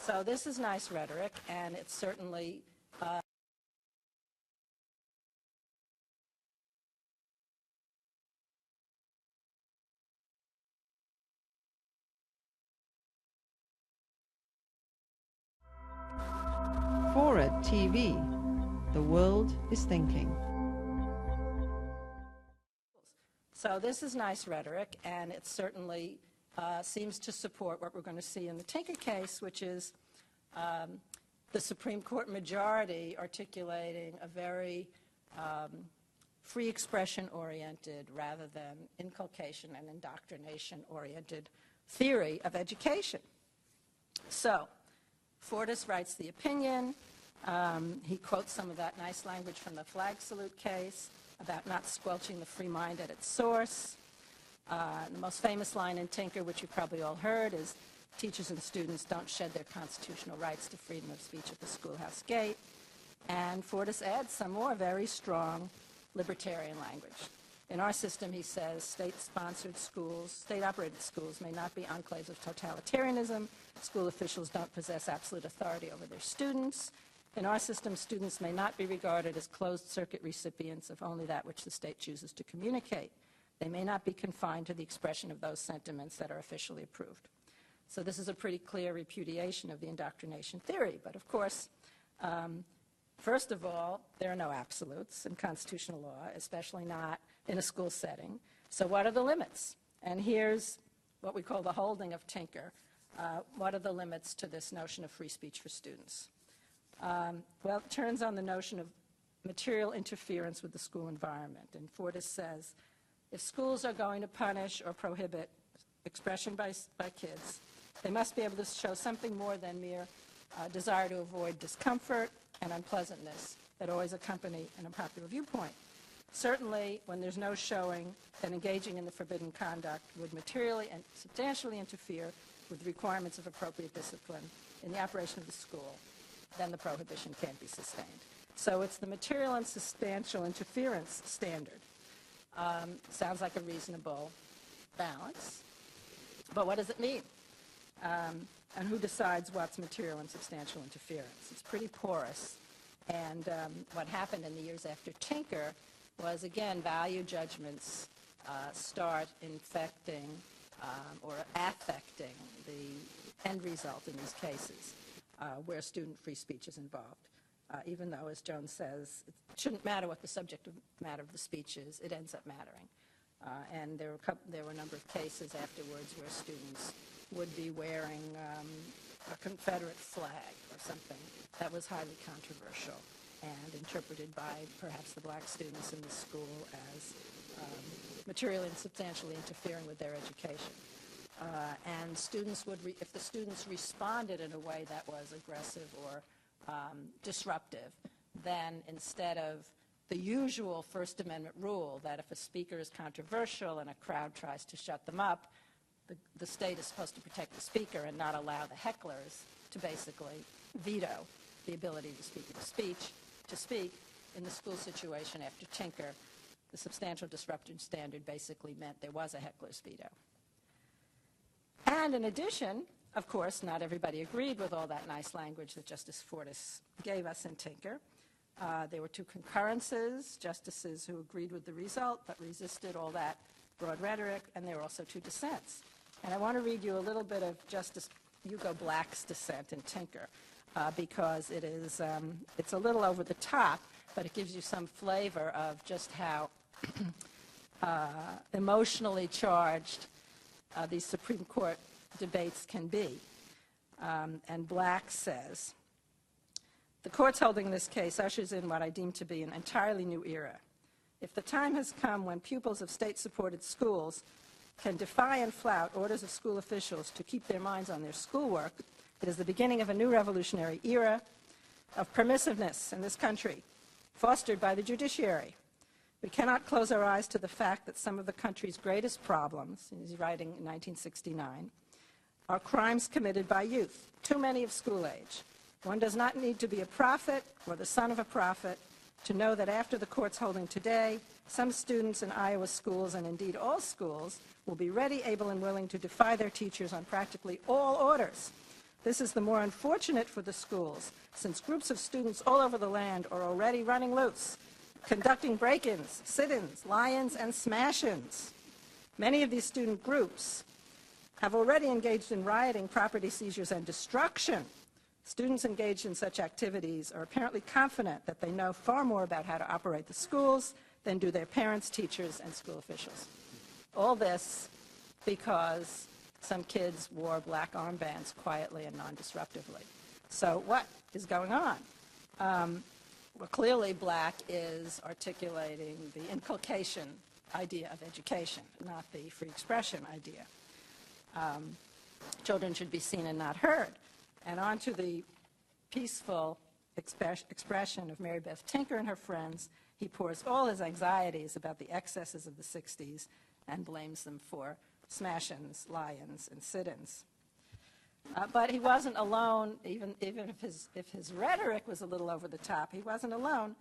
So this is nice rhetoric, and it's certainly Fora TV. The world is thinking. So this is nice rhetoric, and it certainly seems to support what we're going to see in the Tinker case, which is the Supreme Court majority articulating a very free expression-oriented rather than inculcation and indoctrination-oriented theory of education. So Fortas writes the opinion. He quotes some of that nice language from the flag salute case about not squelching the free mind at its source. The most famous line in Tinker, which you've probably all heard, is teachers and students don't shed their constitutional rights to freedom of speech at the schoolhouse gate. And Fortas adds some more very strong libertarian language. In our system, he says, state-sponsored schools, state-operated schools may not be enclaves of totalitarianism. School officials don't possess absolute authority over their students. In our system, students may not be regarded as closed-circuit recipients of only that which the state chooses to communicate. They may not be confined to the expression of those sentiments that are officially approved. So this is a pretty clear repudiation of the indoctrination theory. But of course, first of all, there are no absolutes in constitutional law, especially not in a school setting. So what are the limits? And here's what we call the holding of Tinker. What are the limits to this notion of free speech for students? Well, it turns on the notion of material interference with the school environment. And Fortas says, if schools are going to punish or prohibit expression by kids, they must be able to show something more than mere desire to avoid discomfort and unpleasantness that always accompany an unpopular viewpoint. Certainly, when there's no showing that engaging in the forbidden conduct would materially and substantially interfere with the requirements of appropriate discipline in the operation of the school, then the prohibition can't be sustained. So it's the material and substantial interference standard. Sounds like a reasonable balance. But what does it mean? And who decides what's material and substantial interference? It's pretty porous. And what happened in the years after Tinker was, again, value judgments start infecting or affecting the end result in these cases where student free speech is involved. Even though, as Jones says, it shouldn't matter what the subject matter of the speech is, it ends up mattering. And there were a number of cases afterwards where students would be wearing a Confederate flag or something that was highly controversial and interpreted by perhaps the black students in the school as materially and substantially interfering with their education. And students would, if the students responded in a way that was aggressive or disruptive, then instead of the usual First Amendment rule that if a speaker is controversial and a crowd tries to shut them up, the state is supposed to protect the speaker and not allow the hecklers to basically veto the ability to speak. In the school situation after Tinker, the substantial disruption standard basically meant there was a heckler's veto. And in addition, of course, not everybody agreed with all that nice language that Justice Fortas gave us in Tinker. There were two concurrences, justices who agreed with the result but resisted all that broad rhetoric, and there were also two dissents. And I want to read you a little bit of Justice Hugo Black's dissent in Tinker because it is, it's a little over the top, but it gives you some flavor of just how emotionally charged these Supreme Court debates can be. And Black says, the court's holding this case ushers in what I deem to be an entirely new era. If the time has come when pupils of state-supported schools can defy and flout orders of school officials to keep their minds on their schoolwork, it is the beginning of a new revolutionary era of permissiveness in this country, fostered by the judiciary. We cannot close our eyes to the fact that some of the country's greatest problems, he's writing in 1969, are crimes committed by youth, too many of school age. One does not need to be a prophet or the son of a prophet to know that after the court's holding today, some students in Iowa schools, and indeed all schools, will be ready, able, and willing to defy their teachers on practically all orders, This is the more unfortunate for the schools, since groups of students all over the land are already running loose, conducting break-ins, sit-ins, lie-ins, and smash-ins. Many of these student groups have already engaged in rioting, property seizures, and destruction. Students engaged in such activities are apparently confident that they know far more about how to operate the schools than do their parents, teachers, and school officials. All this because some kids wore black armbands quietly and non-disruptively. So what is going on? Well, clearly black is articulating the inculcation idea of education, not the free expression idea. Children should be seen and not heard. And on to the peaceful expression of Mary Beth Tinker and her friends. He pours all his anxieties about the excesses of the 60s and blames them for smash-ins, lie-ins, and sit-ins. But he wasn't alone, even if his rhetoric was a little over the top. He wasn't alone.